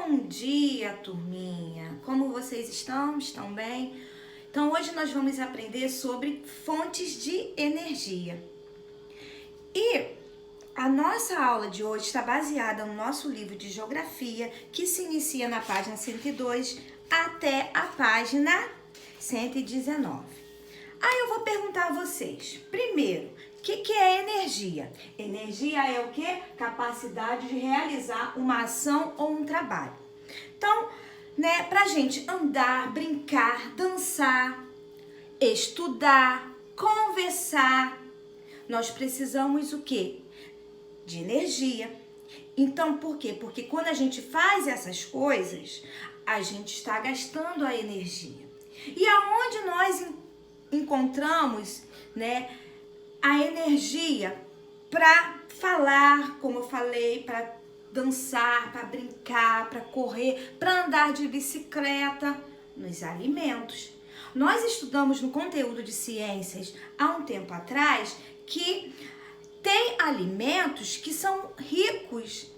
Bom dia, turminha! Como vocês estão? Estão bem? Então, hoje nós vamos aprender sobre fontes de energia. E a nossa aula de hoje está baseada no nosso livro de geografia, que se inicia na página 102 até a página 119. Aí eu vou perguntar a vocês, primeiro, o que é energia? Energia é o quê? Capacidade de realizar uma ação ou um trabalho. Então, pra gente andar, brincar, dançar, estudar, conversar, nós precisamos o quê? De energia. Então, por quê? Porque quando a gente faz essas coisas, a gente está gastando a energia. E aonde nós encontramos, a energia para falar, como eu falei, para dançar, para brincar, para correr, para andar de bicicleta, nos alimentos. Nós estudamos no conteúdo de ciências há um tempo atrás que tem alimentos que são ricos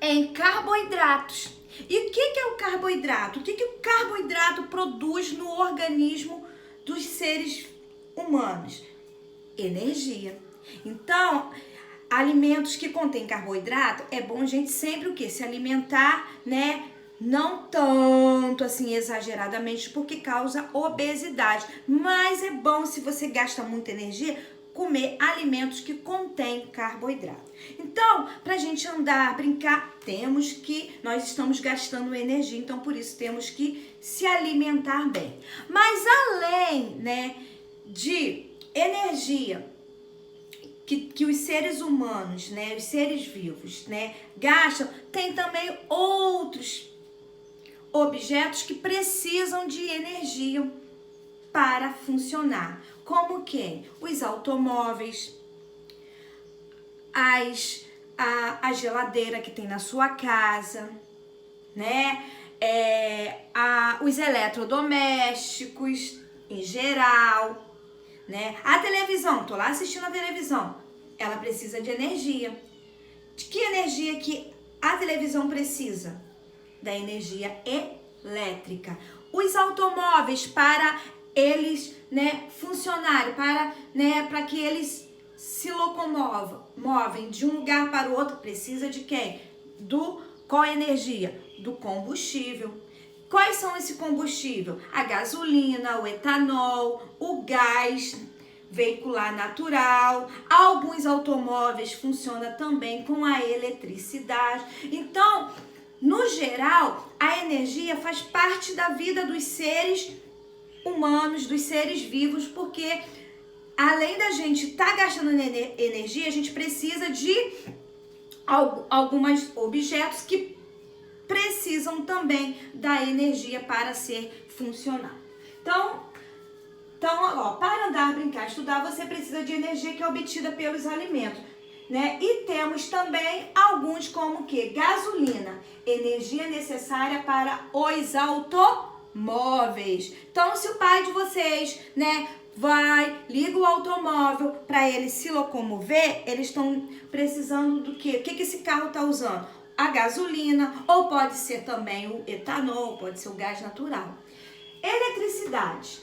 em carboidratos. E o que é o carboidrato? O que o carboidrato produz no organismo dos seres humanos? Energia. Então, alimentos que contêm carboidrato, é bom a gente sempre o quê? Se alimentar, não tanto assim exageradamente, porque causa obesidade. Mas é bom, se você gasta muita energia, comer alimentos que contêm carboidrato. Então, pra gente andar, brincar, nós estamos gastando energia, então por isso temos que se alimentar bem. Mas além, de energia que os seres humanos, os seres vivos, gastam, tem também outros objetos que precisam de energia para funcionar. Como quem? Os automóveis, a geladeira que tem na sua casa, os eletrodomésticos em geral, A televisão, tô lá assistindo a televisão, ela precisa de energia. De que energia que a televisão precisa? Da energia elétrica. Os automóveis, para eles funcionarem, para que eles se locomovem de um lugar para o outro, precisa de quem? Qual a energia? Do combustível. Quais são esse combustível? A gasolina, o etanol, o gás veicular natural. Alguns automóveis funcionam também com a eletricidade. Então, no geral, a energia faz parte da vida dos seres humanos, dos seres vivos, porque além da gente estar gastando energia, a gente precisa de alguns objetos que precisam também da energia para ser funcional. Então, para andar, brincar, estudar, você precisa de energia que é obtida pelos alimentos, E temos também alguns como que gasolina, energia necessária para os automóveis. Então, se o pai de vocês, liga o automóvel para ele se locomover, eles estão precisando do quê? O que esse carro está usando? A gasolina, ou pode ser também o etanol, pode ser o gás natural. Eletricidade.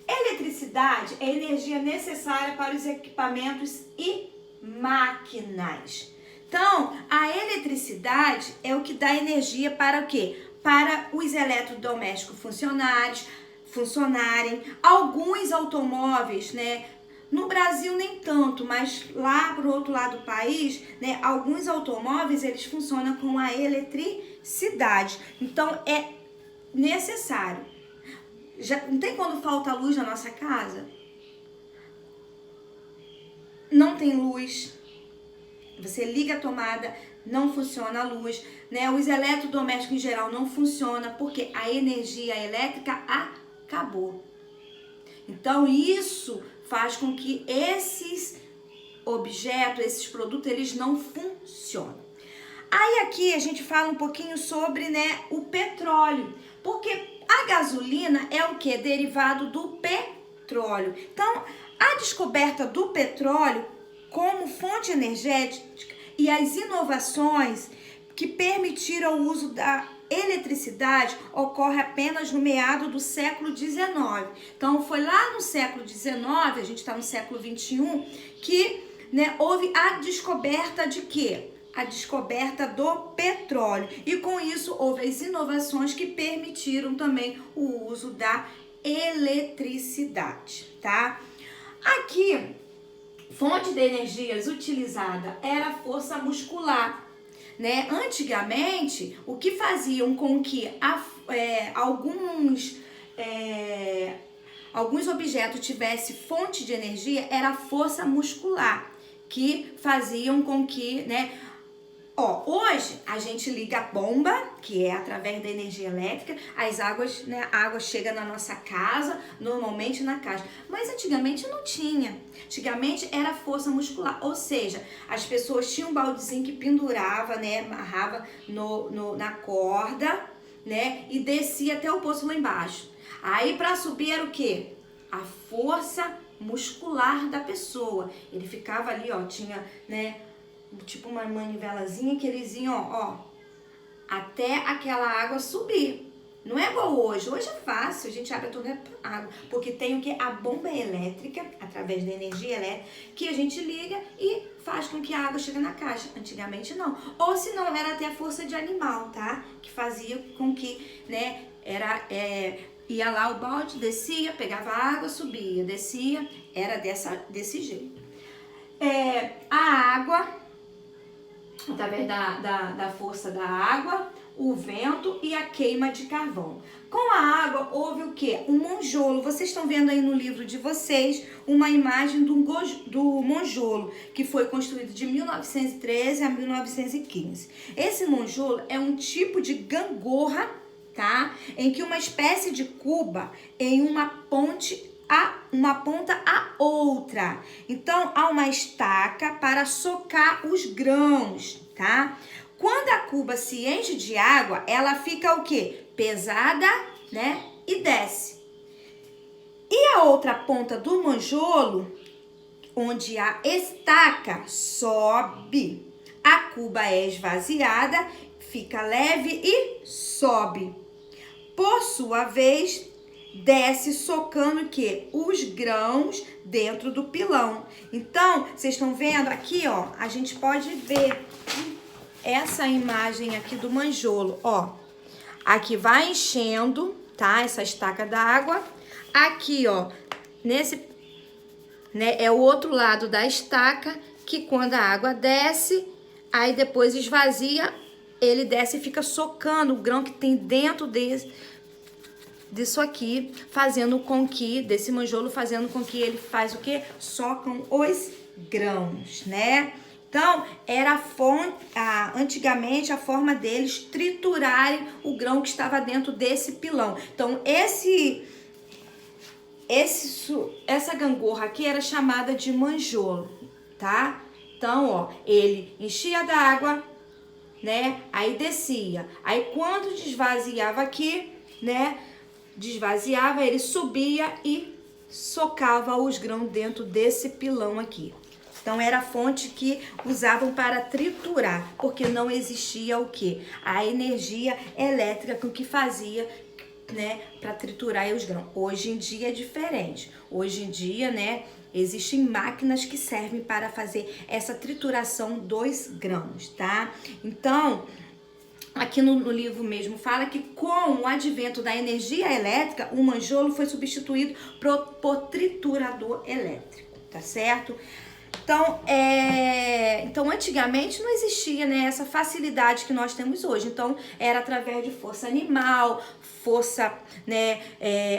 Eletricidade é a energia necessária para os equipamentos e máquinas. Então, a eletricidade é o que dá energia para o quê? Para os eletrodomésticos funcionarem. Alguns automóveis, no Brasil nem tanto, mas lá pro outro lado do país, alguns automóveis eles funcionam com a eletricidade. Então é necessário. Não tem quando falta luz na nossa casa? Não tem luz. Você liga a tomada, não funciona a luz, Os eletrodomésticos em geral não funcionam porque a energia elétrica acabou. Então isso faz com que esses objetos, esses produtos, eles não funcionem. Aí aqui a gente fala um pouquinho sobre, o petróleo, porque a gasolina é o que? Derivado do petróleo. Então, a descoberta do petróleo como fonte energética e as inovações que permitiram o uso da eletricidade ocorre apenas no meado do século XIX. Então, foi lá no século XIX, a gente está no século XXI, que, né, houve a descoberta de quê? A descoberta do petróleo. E com isso, houve as inovações que permitiram também o uso da eletricidade, tá? Aqui, fonte de energias utilizada era a força muscular, né? Antigamente, o que faziam com que alguns objetos tivessem fonte de energia era a força muscular, que faziam com que, né? Hoje a gente liga a bomba, que é através da energia elétrica, as águas, né? A água chega na nossa casa, normalmente na casa. Mas antigamente não tinha. Antigamente era força muscular, ou seja, as pessoas tinham um baldezinho que pendurava, né? Amarrava na corda, né? E descia até o poço lá embaixo. Aí para subir era o quê? A força muscular da pessoa. Ele ficava ali, ó, tinha, né? Tipo uma manivelazinha que eles iam, ó, até aquela água subir. Não é igual hoje. Hoje é fácil, a gente abre a torneira para água. Porque tem o que? A bomba elétrica, através da energia elétrica, que a gente liga e faz com que a água chegue na caixa. Antigamente não. Ou se não, era até a força de animal, tá? Que fazia com que, né, ia lá o balde, descia, pegava a água, subia, descia. Era desse jeito. A água, através da força da água, o vento e a queima de carvão. Com a água houve o quê? Um monjolo. Vocês estão vendo aí no livro de vocês uma imagem do monjolo, que foi construído de 1913 a 1915. Esse monjolo é um tipo de gangorra, tá? Em que uma espécie de cuba em uma ponta a outra. Então, há uma estaca para socar os grãos, tá? Quando a cuba se enche de água, ela fica o quê? Pesada, né? E desce. E a outra ponta do monjolo, onde a estaca, sobe. A cuba é esvaziada, fica leve e sobe. Por sua vez, desce socando o quê? Os grãos dentro do pilão. Então, vocês estão vendo aqui, ó, a gente pode ver essa imagem aqui do monjolo, ó. Aqui vai enchendo, tá? Essa estaca d'água. Aqui, ó, nesse, né, é o outro lado da estaca, que quando a água desce, aí depois esvazia, ele desce e fica socando o grão que tem dentro disso aqui, fazendo com que, desse monjolo, fazendo com que ele faz o quê? Socam os grãos, né? Então, era antigamente a forma deles triturarem o grão que estava dentro desse pilão. Então, essa gangorra aqui era chamada de monjolo, tá? Então, ó, ele enchia d'água, né? Aí descia. Aí, quando desvaziava aqui, né? Desvaziava, ele subia e socava os grãos dentro desse pilão aqui. Então, era a fonte que usavam para triturar, porque não existia o quê? A energia elétrica com que fazia, né, para triturar os grãos. Hoje em dia é diferente. Hoje em dia, né, existem máquinas que servem para fazer essa trituração dos grãos, tá? Então, aqui no livro mesmo fala que com o advento da energia elétrica, o monjolo foi substituído por triturador elétrico, tá certo? Então, antigamente não existia, né, essa facilidade que nós temos hoje. Então, era através de força animal, força, né,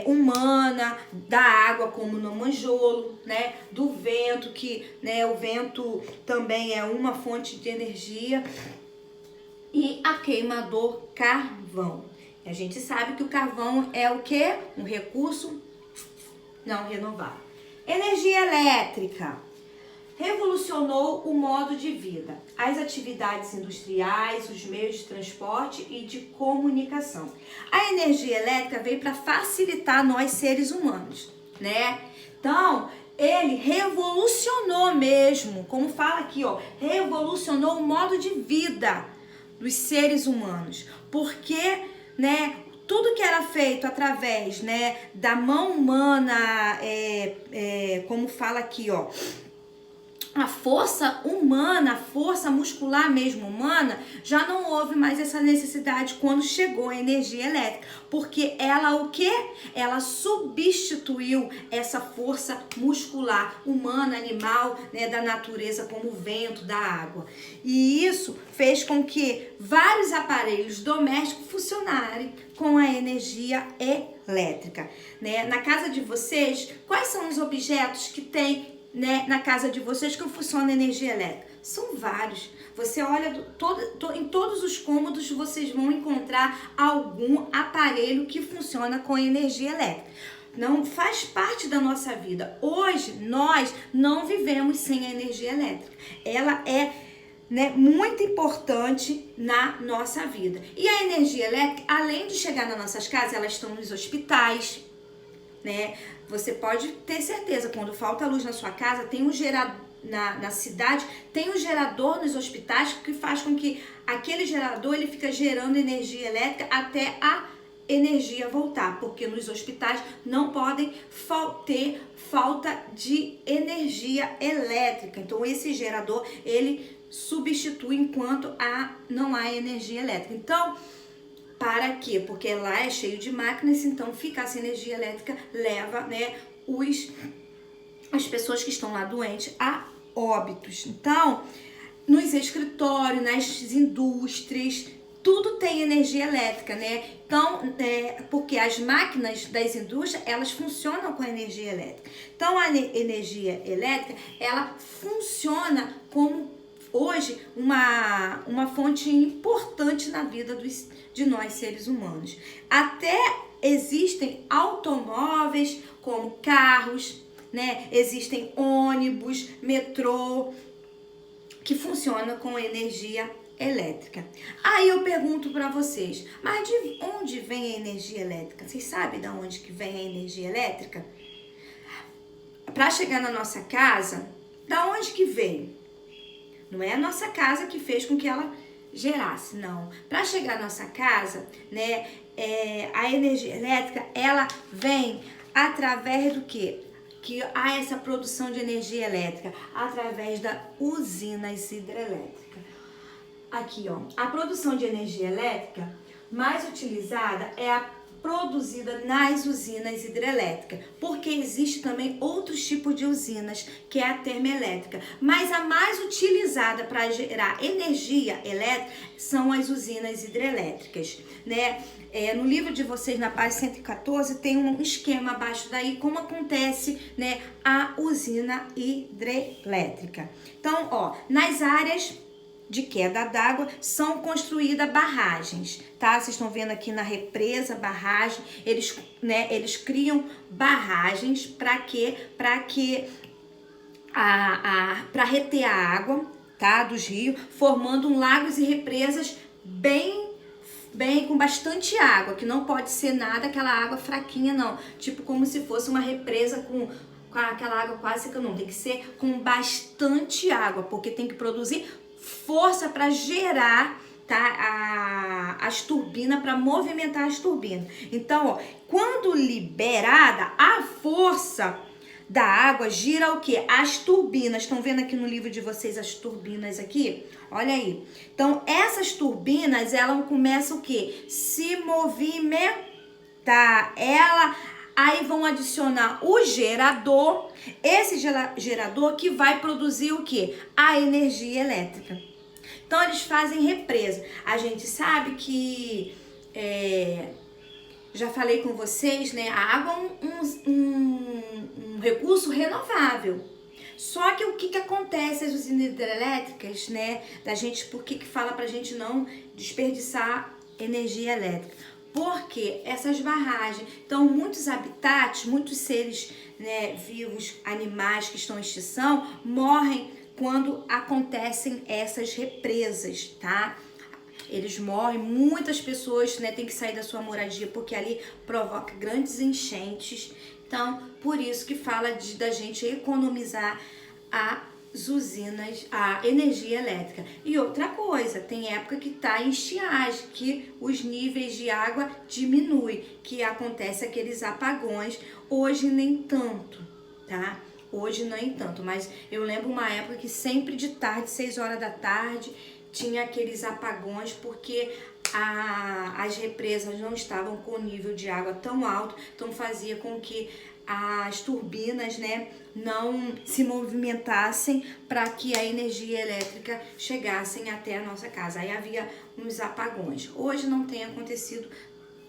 humana, da água, como no monjolo, né, do vento, que, né, o vento também é uma fonte de energia, e a queima do carvão. A gente sabe que o carvão é o quê? Um recurso não renovável. Energia elétrica revolucionou o modo de vida, as atividades industriais, os meios de transporte e de comunicação. A energia elétrica veio para facilitar nós seres humanos, né? Então, ele revolucionou mesmo, como fala aqui, ó, revolucionou o modo de vida. dos seres humanos, porque, né, tudo que era feito através, né, da mão humana, como fala aqui, ó, a força humana, a força muscular mesmo humana, já não houve mais essa necessidade quando chegou a energia elétrica, porque ela o quê? Ela substituiu essa força muscular humana, animal, né, da natureza, como o vento, da água. E isso fez com que vários aparelhos domésticos funcionarem com a energia elétrica, né? Na casa de vocês, quais são os objetos que tem, né, na casa de vocês que funciona energia elétrica? São vários. Você olha em todos os cômodos, vocês vão encontrar algum aparelho que funciona com energia elétrica. Não faz parte da nossa vida. Hoje nós não vivemos sem a energia elétrica. Ela é, né, muito importante na nossa vida. E a energia elétrica, além de chegar nas nossas casas, elas estão nos hospitais, né? Você pode ter certeza, quando falta luz na sua casa, tem um gerador na cidade, tem um gerador nos hospitais que faz com que aquele gerador ele fica gerando energia elétrica até a energia voltar, porque nos hospitais não podem ter falta de energia elétrica. Então esse gerador ele substitui enquanto não há energia elétrica. Então, para quê? Porque lá é cheio de máquinas, então ficar sem energia elétrica leva, né, as pessoas que estão lá doentes a óbitos. Então, nos escritórios, nas indústrias, tudo tem energia elétrica, né? Então, porque as máquinas das indústrias, elas funcionam com energia elétrica. Então, a energia elétrica, ela funciona como hoje uma fonte importante na vida de nós seres humanos. Até existem automóveis como carros, né? Existem ônibus, metrô, que funcionam com energia elétrica. Aí eu pergunto para vocês, mas de onde vem a energia elétrica? Vocês sabem de onde que vem a energia elétrica? Para chegar na nossa casa, da onde que veio? Não é a nossa casa que fez com que ela gerasse, não. Para chegar à nossa casa, né, a energia elétrica, ela vem através do quê? Que há essa produção de energia elétrica através das usinas hidrelétricas. Aqui, ó, a produção de energia elétrica mais utilizada é a produzida nas usinas hidrelétricas, porque existe também outros tipos de usinas, que é a termoelétrica, mas a mais utilizada para gerar energia elétrica são as usinas hidrelétricas, né? No livro de vocês, na página 114, tem um esquema abaixo daí, como acontece, né, a usina hidrelétrica. Então, ó, nas áreas de queda d'água são construídas barragens, tá? Vocês estão vendo aqui na represa, barragem, eles criam barragens para quê? Para reter a água, tá, dos rios, formando lagos e represas bem com bastante água, que não pode ser nada aquela água fraquinha, não, tipo como se fosse uma represa com aquela água quase que não, tem que ser com bastante água, porque tem que produzir força para gerar, tá, as turbinas, para movimentar as turbinas. Então, ó, quando liberada, a força da água gira o que? As turbinas. Estão vendo aqui no livro de vocês as turbinas aqui? Olha aí. Então, essas turbinas, elas começam o que? Se movimentar. Aí vão adicionar o gerador, esse gerador que vai produzir o que? A energia elétrica. Então, eles fazem represa. A gente sabe que, já falei com vocês, né? A água é um recurso renovável. Só que o que acontece as usinas hidrelétricas, né? Da gente, por que fala pra gente não desperdiçar energia elétrica? Porque essas barragens, então muitos habitats, muitos seres, né, vivos, animais que estão em extinção, morrem quando acontecem essas represas, tá? Eles morrem, muitas pessoas, né, têm que sair da sua moradia porque ali provoca grandes enchentes. Então, por isso que fala da gente economizar a usinas, a energia elétrica. E outra coisa, tem época que está em estiagem, que os níveis de água diminuem, que acontece aqueles apagões. Hoje nem tanto, tá? Hoje nem tanto, mas eu lembro uma época que sempre de tarde, 6 horas da tarde, tinha aqueles apagões porque as represas não estavam com nível de água tão alto, então fazia com que as turbinas, né, não se movimentassem para que a energia elétrica chegasse até a nossa casa. Aí havia uns apagões. Hoje não tem acontecido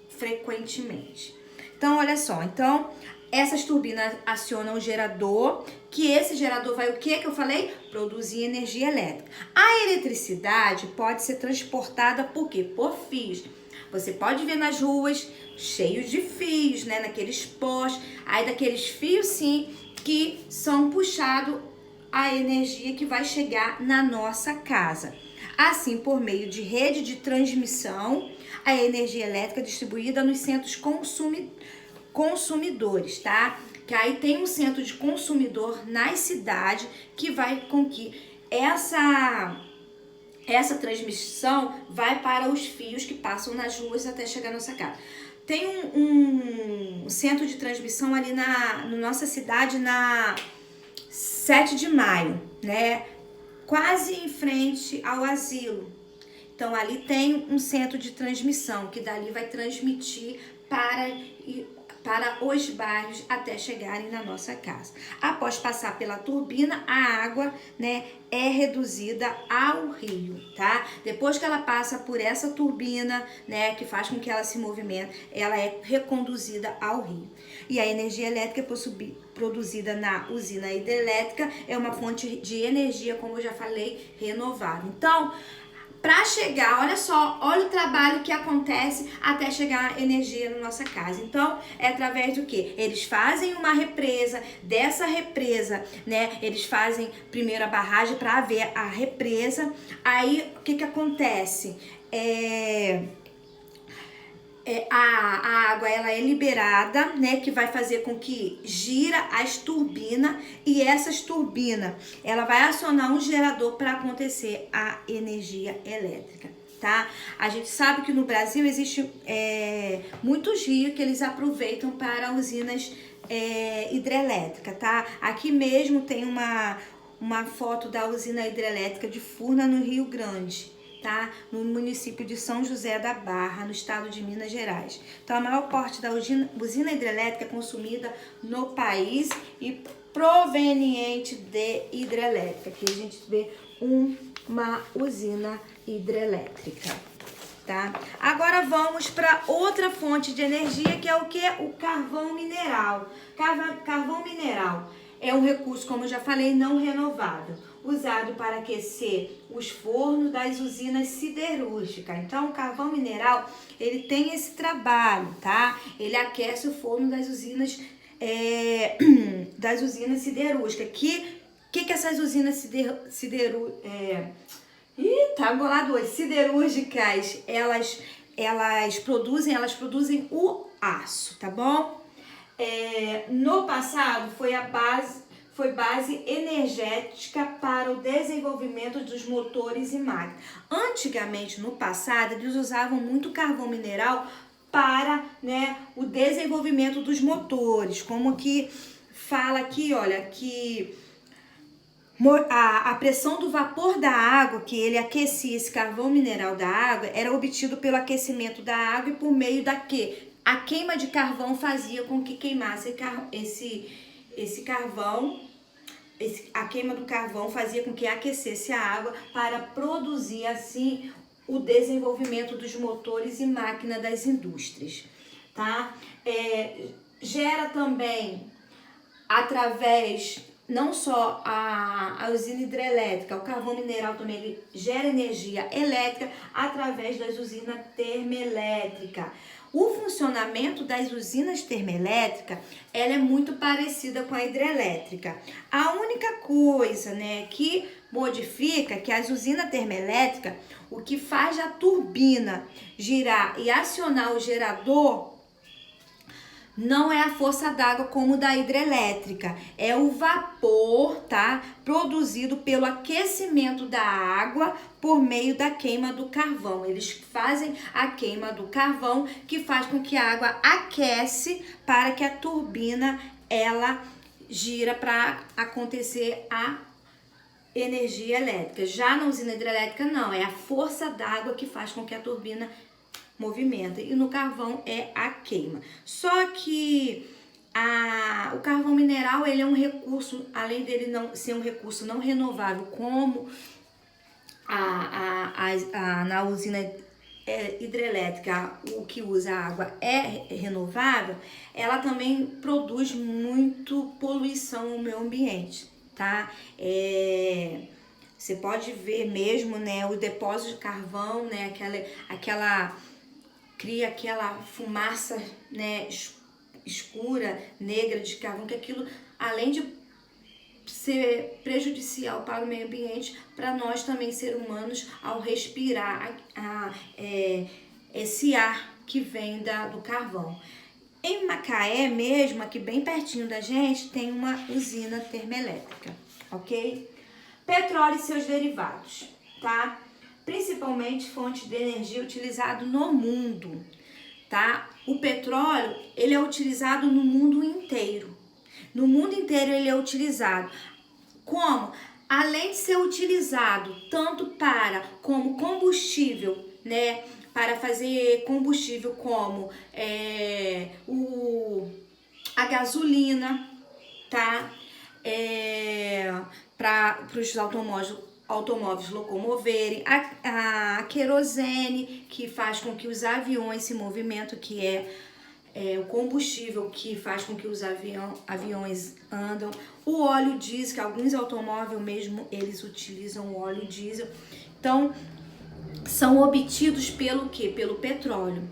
frequentemente. Então, olha só, então essas turbinas acionam o gerador, que esse gerador vai o que eu falei? Produzir energia elétrica. A eletricidade pode ser transportada por quê? Por fios. Você pode ver nas ruas cheios de fios, né? Naqueles postes. Aí daqueles fios, sim, que são puxados a energia que vai chegar na nossa casa. Assim, por meio de rede de transmissão, a energia elétrica é distribuída nos centros consumidores, tá? Que aí tem um centro de consumidor nas cidades que vai com que essa transmissão vai para os fios que passam nas ruas até chegar na nossa casa. Tem um centro de transmissão ali na nossa cidade, na 7 de maio, né? Quase em frente ao asilo. Então, ali tem um centro de transmissão, que dali vai transmitir para os bairros até chegarem na nossa casa. Após passar pela turbina, a água, né, é reduzida ao rio, tá? Depois que ela passa por essa turbina, né, que faz com que ela se movimente, ela é reconduzida ao rio. E a energia elétrica produzida na usina hidrelétrica é uma fonte de energia, como eu já falei, renovável. Então, para chegar, olha só, olha o trabalho que acontece até chegar a energia na nossa casa. Então, é através do quê? Eles fazem uma represa, dessa represa, né? Eles fazem primeiro a barragem para haver a represa. Aí, o que acontece? A água ela é liberada, né, que vai fazer com que gira as turbinas, e essas turbinas ela vai acionar um gerador para acontecer a energia elétrica, tá? A gente sabe que no Brasil existe muitos rios que eles aproveitam para usinas hidrelétricas, tá? Aqui mesmo tem uma foto da usina hidrelétrica de Furnas, no Rio Grande, tá? No município de São José da Barra, no estado de Minas Gerais. Então, a maior parte da usina hidrelétrica é consumida no país e proveniente de hidrelétrica. Aqui a gente vê uma usina hidrelétrica, tá? Agora vamos para outra fonte de energia, que é o que? O carvão mineral. Carvão mineral é um recurso, como eu já falei, não renovável, usado para aquecer os fornos das usinas siderúrgicas. Então, o carvão mineral, ele tem esse trabalho, tá? Ele aquece o forno das usinas siderúrgicas. Que essas usinas siderúrgicas, elas produzem o aço, tá bom? No passado foi base energética para o desenvolvimento dos motores e máquinas. Antigamente, no passado, eles usavam muito carvão mineral para, né, o desenvolvimento dos motores. Como que fala aqui, olha, que a pressão do vapor da água, que ele aquecia esse carvão mineral da água, era obtido pelo aquecimento da água e por meio da que a queima de carvão fazia com que queimasse esse carvão. A queima do carvão fazia com que aquecesse a água para produzir assim o desenvolvimento dos motores e máquinas das indústrias, tá? Gera também através, não só a usina hidrelétrica, o carvão mineral também ele gera energia elétrica através das usinas termoelétricas. O funcionamento das usinas termoelétricas, ela é muito parecida com a hidrelétrica. A única coisa, né, que modifica que as usinas termoelétricas, o que faz a turbina girar e acionar o gerador Não é a força d'água como da hidrelétrica, é o vapor, tá? Produzido pelo aquecimento da água por meio da queima do carvão. Eles fazem a queima do carvão, que faz com que a água aquece para que a turbina ela gira para acontecer a energia elétrica. Já na usina hidrelétrica não, é a força d'água que faz com que a turbina movimenta, e no carvão é a queima. Só que o carvão mineral, ele é um recurso, além dele não ser um recurso não renovável como na usina hidrelétrica, o que usa água é renovável, ela também produz muito poluição no meio ambiente, tá? Você pode ver mesmo, né, o depósito de carvão, né, cria aquela fumaça, né, escura, negra de carvão, que aquilo, além de ser prejudicial para o meio ambiente, para nós também, seres humanos, ao respirar esse ar que vem do carvão. Em Macaé mesmo, aqui bem pertinho da gente, tem uma usina termoelétrica, ok? Petróleo e seus derivados, tá? Principalmente fonte de energia utilizado no mundo, tá? O petróleo, ele é utilizado no mundo inteiro. No mundo inteiro ele é utilizado. Como? Além de ser utilizado tanto como combustível, né? Para fazer combustível como a gasolina, tá? Para os automóveis locomoverem, a querosene, que faz com que os aviões se movimentem, que é o combustível que faz com que os aviões andam, o óleo diesel, que alguns automóveis mesmo, eles utilizam o óleo diesel. Então, são obtidos pelo quê? Pelo petróleo.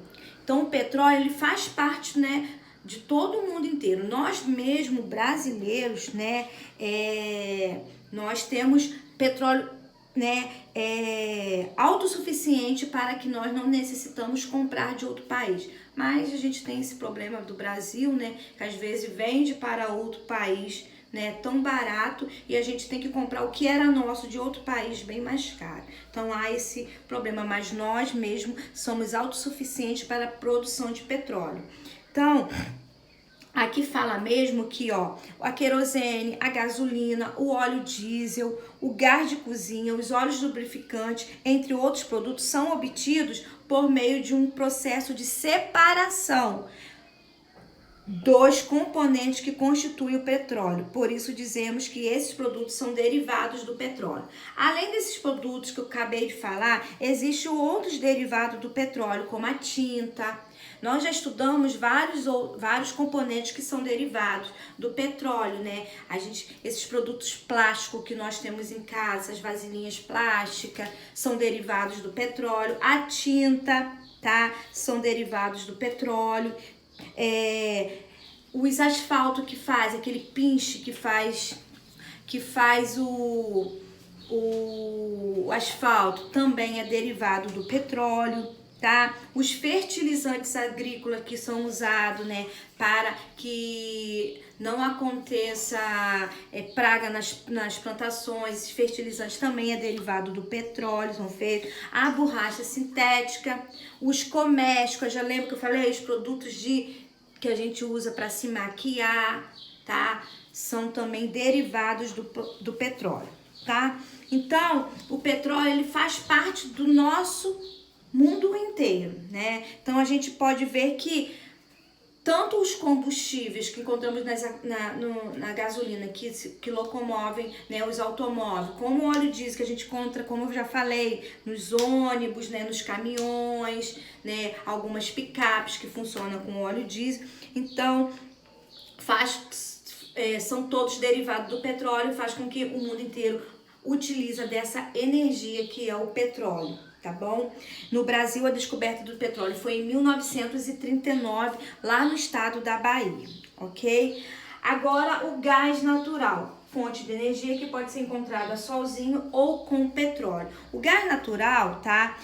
Então, o petróleo, ele faz parte, né, de todo o mundo inteiro. Nós mesmo, brasileiros, né, nós temos petróleo, né, autossuficiente para que nós não necessitamos comprar de outro país. Mas a gente tem esse problema do Brasil, né, que às vezes vende para outro país, né, tão barato, e a gente tem que comprar o que era nosso de outro país bem mais caro. Então há esse problema, mas nós mesmo somos autossuficientes para a produção de petróleo. Então, aqui fala mesmo que, ó, a querosene, a gasolina, o óleo diesel, o gás de cozinha, os óleos lubrificantes, entre outros produtos, são obtidos por meio de um processo de separação dos componentes que constituem o petróleo. Por isso dizemos que esses produtos são derivados do petróleo. Além desses produtos que eu acabei de falar, existem outros derivados do petróleo, como a tinta. Nós já estudamos vários componentes que são derivados do petróleo, né? Esses produtos plásticos que nós temos em casa, as vasilhinhas plásticas, são derivados do petróleo. A tinta, tá? São derivados do petróleo. Os asfaltos que faz, aquele pinche que faz o asfalto, também é derivado do petróleo, tá? Os fertilizantes agrícolas que são usados, né, para que não aconteça praga nas plantações, esses fertilizantes também é derivado do petróleo, são feitos. A borracha sintética, os cosméticos, já lembro que eu falei, os produtos que a gente usa para se maquiar, tá? São também derivados do petróleo, tá? Então, o petróleo, ele faz parte do nosso mundo inteiro, né? Então, a gente pode ver que tanto os combustíveis que encontramos na gasolina, que locomovem, né, os automóveis, como o óleo diesel que a gente encontra, como eu já falei, nos ônibus, né, nos caminhões, né, algumas picapes que funcionam com óleo diesel. Então, são todos derivados do petróleo, faz com que o mundo inteiro utilize dessa energia que é o petróleo. Tá bom? No Brasil, a descoberta do petróleo foi em 1939, lá no estado da Bahia, ok? Agora, o gás natural, fonte de energia que pode ser encontrada sozinho ou com petróleo. O gás natural, tá?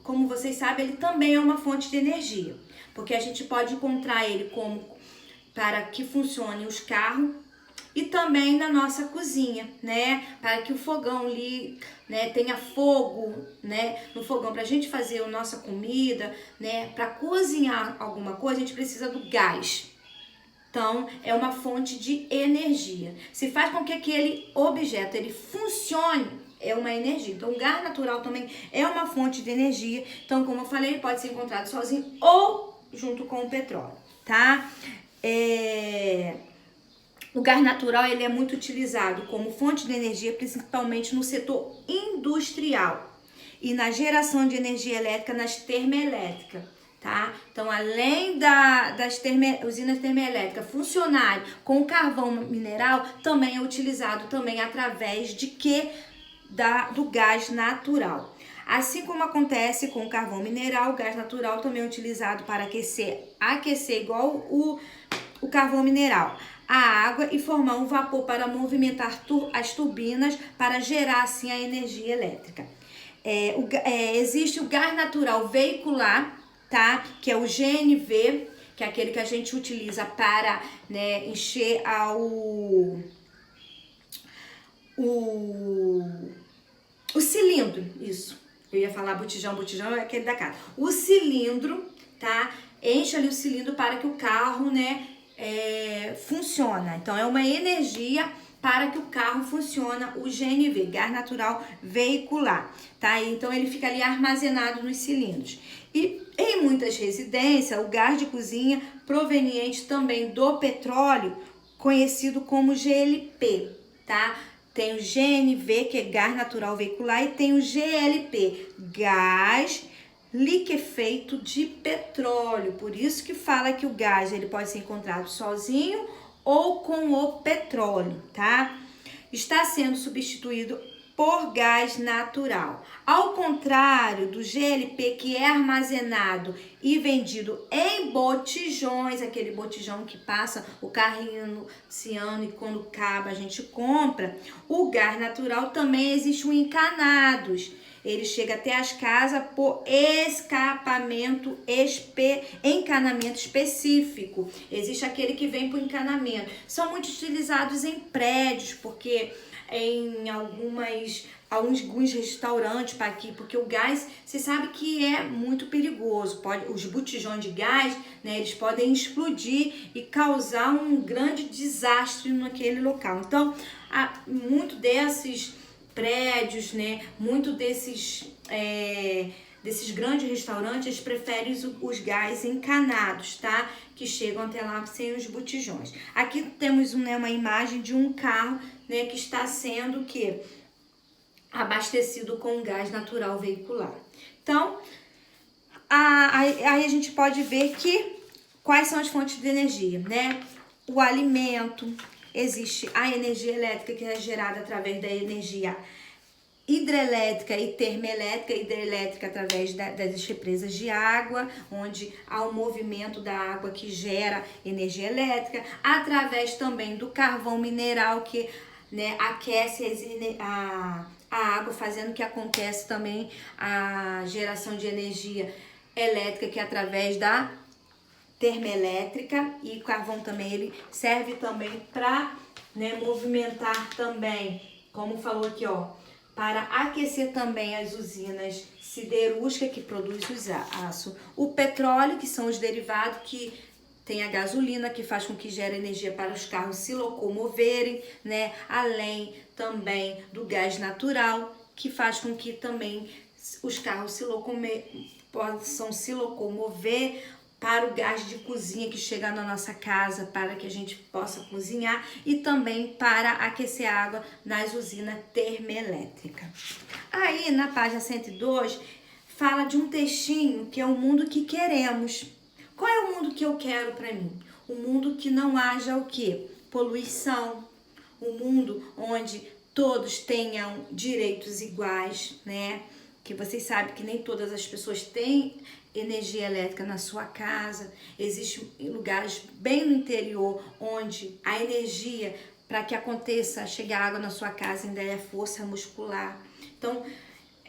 Como vocês sabem, ele também é uma fonte de energia. porque a gente pode encontrar ele como para que funcione os carros e também na nossa cozinha, né? Para que o fogão ali, né, tenha fogo, né, no fogão para a gente fazer a nossa comida, né? Para cozinhar alguma coisa a gente precisa do gás. Então, é uma fonte de energia. Se faz com que aquele objeto ele funcione, é uma energia. Então, o gás natural também é uma fonte de energia. Então, como eu falei, ele pode ser encontrado sozinho ou junto com o petróleo, tá? O gás natural ele é muito utilizado como fonte de energia, principalmente no setor industrial e na geração de energia elétrica nas termoelétricas, tá? Então, além das usinas termoelétricas funcionarem com carvão mineral, também é utilizado também através de do gás natural. Assim como acontece com o carvão mineral, o gás natural também é utilizado para aquecer igual o carvão mineral, a água e formar um vapor para movimentar as turbinas para gerar assim a energia elétrica. Existe o gás natural veicular, tá? Que é o GNV, que é aquele que a gente utiliza para, né, encher o cilindro, isso. Eu ia falar botijão é aquele da casa. O cilindro, tá? Enche ali o cilindro para que o carro, né, funciona. Então, é uma energia para que o carro funcione, o GNV, gás natural veicular, tá? Então, ele fica ali armazenado nos cilindros. E em muitas residências, o gás de cozinha proveniente também do petróleo, conhecido como GLP, tá? Tem o GNV, que é gás natural veicular, e tem o GLP, gás liquefeito de petróleo. Por isso que fala que o gás ele pode ser encontrado sozinho ou com o petróleo, tá? Está sendo substituído por gás natural. Ao contrário do GLP, que é armazenado e vendido em botijões, aquele botijão que passa o carrinho ciano e quando acaba a gente compra, o gás natural também existe um encanados. Ele chega até as casas por encanamento específico. Existe aquele que vem por encanamento. São muito utilizados em prédios, porque em alguns restaurantes para aqui, porque o gás, você sabe que é muito perigoso. Os botijões de gás, né, eles podem explodir e causar um grande desastre naquele local. Então, muito desses prédios, né, muito desses grandes restaurantes, eles preferem os gás encanados, tá? Que chegam até lá sem os botijões. Aqui temos uma imagem de um carro, né, que está sendo abastecido com gás natural veicular. Então, aí a gente pode ver quais são as fontes de energia, né? O alimento, existe a energia elétrica que é gerada através da energia hidrelétrica e termoelétrica, hidrelétrica através das represas de água, onde há o movimento da água que gera energia elétrica, através também do carvão mineral que, né, aquece a água, fazendo que acontece também a geração de energia elétrica, que é através da termoelétrica, e o carvão também ele serve também para, né, movimentar também, como falou aqui, ó, para aquecer também as usinas siderúrgicas que produzem os aço. O petróleo, que são os derivados, que tem a gasolina, que faz com que gere energia para os carros se locomoverem, né? Além também do gás natural, que faz com que também os carros possam se locomover, para o gás de cozinha que chega na nossa casa para que a gente possa cozinhar e também para aquecer a água nas usinas termoelétricas. Aí na página 102 fala de um textinho que é o mundo que queremos. Qual é o mundo que eu quero para mim? Um mundo que não haja o quê? Poluição. Um mundo onde todos tenham direitos iguais, né? Que vocês sabem que nem todas as pessoas têm energia elétrica na sua casa. Existem lugares bem no interior onde a energia, para que aconteça, chegar água na sua casa, ainda é força muscular. Então,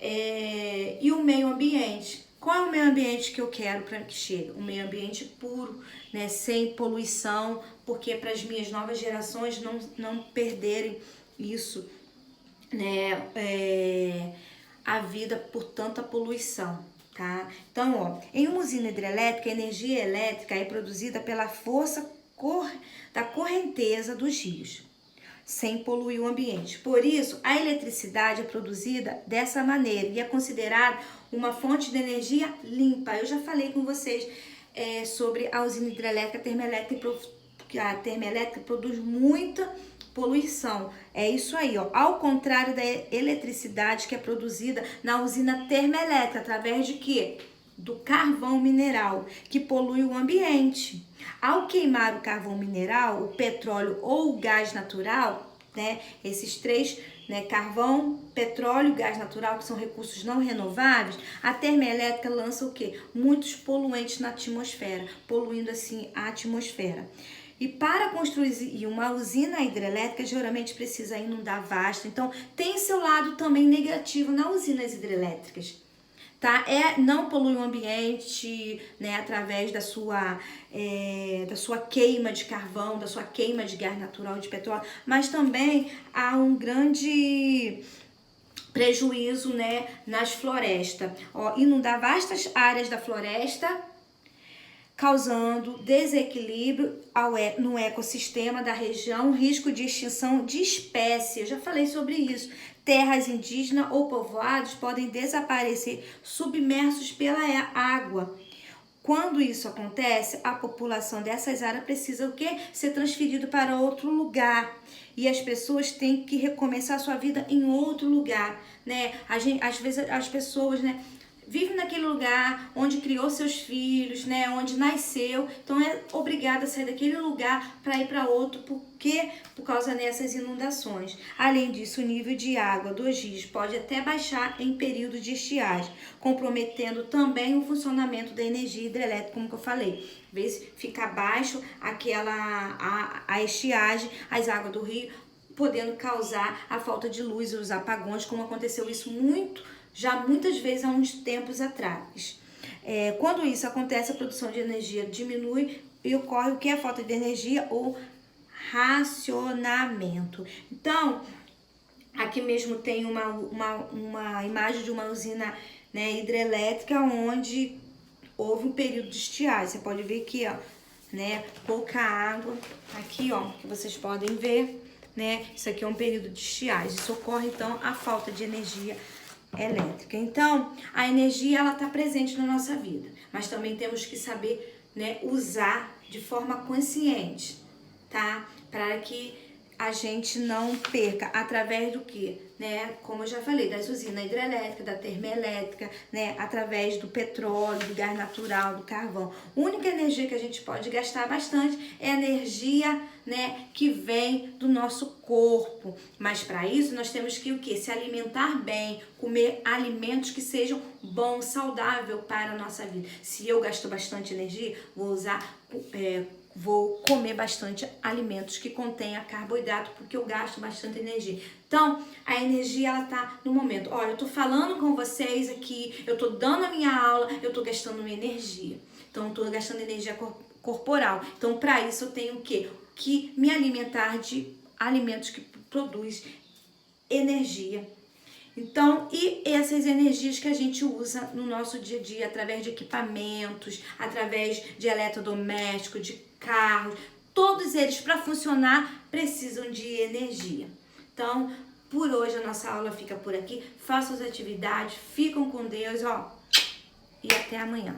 e o meio ambiente, Qual é o meio ambiente que eu quero para que chegue? Um meio ambiente puro, né, sem poluição, porque para as minhas novas gerações não perderem isso, né, a vida por tanta poluição, tá? Então, ó, em uma usina hidrelétrica, a energia elétrica é produzida pela força da correnteza dos rios, sem poluir o ambiente. Por isso, a eletricidade é produzida dessa maneira e é considerada uma fonte de energia limpa. Eu já falei com vocês sobre a usina hidrelétrica, a termoelétrica produz muita poluição. É isso aí, ó. Ao contrário da eletricidade que é produzida na usina termoelétrica, através de quê? Do carvão mineral, que polui o ambiente. Ao queimar o carvão mineral, o petróleo ou o gás natural, né, esses três, né, carvão, petróleo, gás natural, que são recursos não renováveis, a termoelétrica lança o quê? Muitos poluentes na atmosfera, poluindo assim a atmosfera. E para construir uma usina hidrelétrica, geralmente precisa inundar vasto. Então, tem seu lado também negativo nas usinas hidrelétricas, tá? Não polui o ambiente, né, através da sua queima de carvão, da sua queima de gás natural, de petróleo, mas também há um grande prejuízo, né, nas florestas. Ó, inundar vastas áreas da floresta, causando desequilíbrio no ecossistema da região, risco de extinção de espécies. Eu já falei sobre isso. Terras indígenas ou povoados podem desaparecer submersos pela água. Quando isso acontece, a população dessas áreas precisa o quê? Ser transferido para outro lugar. E as pessoas têm que recomeçar sua vida em outro lugar, né? Às vezes as pessoas, né, vive naquele lugar onde criou seus filhos, né, onde nasceu, então é obrigada a sair daquele lugar para ir para outro, porque por causa dessas inundações. Além disso, o nível de água dos rios pode até baixar em período de estiagem, comprometendo também o funcionamento da energia hidrelétrica, como que eu falei. Às vezes fica baixo a estiagem, as águas do rio, podendo causar a falta de luz e os apagões, como aconteceu isso já muitas vezes há uns tempos atrás. Quando isso acontece, a produção de energia diminui e ocorre o que é a falta de energia ou racionamento. Então, aqui mesmo tem uma imagem de uma usina, né, hidrelétrica onde houve um período de estiagem. Você pode ver aqui, ó, né, pouca água. Aqui, ó, que vocês podem ver, né, isso aqui é um período de estiagem. Isso ocorre, então, a falta de energia elétrica. Então, a energia, ela está presente na nossa vida, mas também temos que saber, né, usar de forma consciente, tá? Para que a gente não perca através do que, né? Como eu já falei, das usinas hidrelétricas, da termoelétrica, né? Através do petróleo, do gás natural, do carvão. A única energia que a gente pode gastar bastante é a energia, né, que vem do nosso corpo. Mas para isso nós temos que o quê? Se alimentar bem, comer alimentos que sejam bons, saudáveis para a nossa vida. Se eu gasto bastante energia, vou comer bastante alimentos que contenham carboidrato, porque eu gasto bastante energia. Então, a energia, ela tá no momento. Olha, eu tô falando com vocês aqui, eu tô dando a minha aula, eu tô gastando minha energia. Então, eu tô gastando energia corporal. Então, para isso, eu tenho o quê? Que me alimentar de alimentos que produzem energia. Então, e essas energias que a gente usa no nosso dia a dia, através de equipamentos, através de eletrodomésticos, de carros, todos eles, para funcionar, precisam de energia. Então, por hoje a nossa aula fica por aqui. Façam as atividades, ficam com Deus, ó, e até amanhã.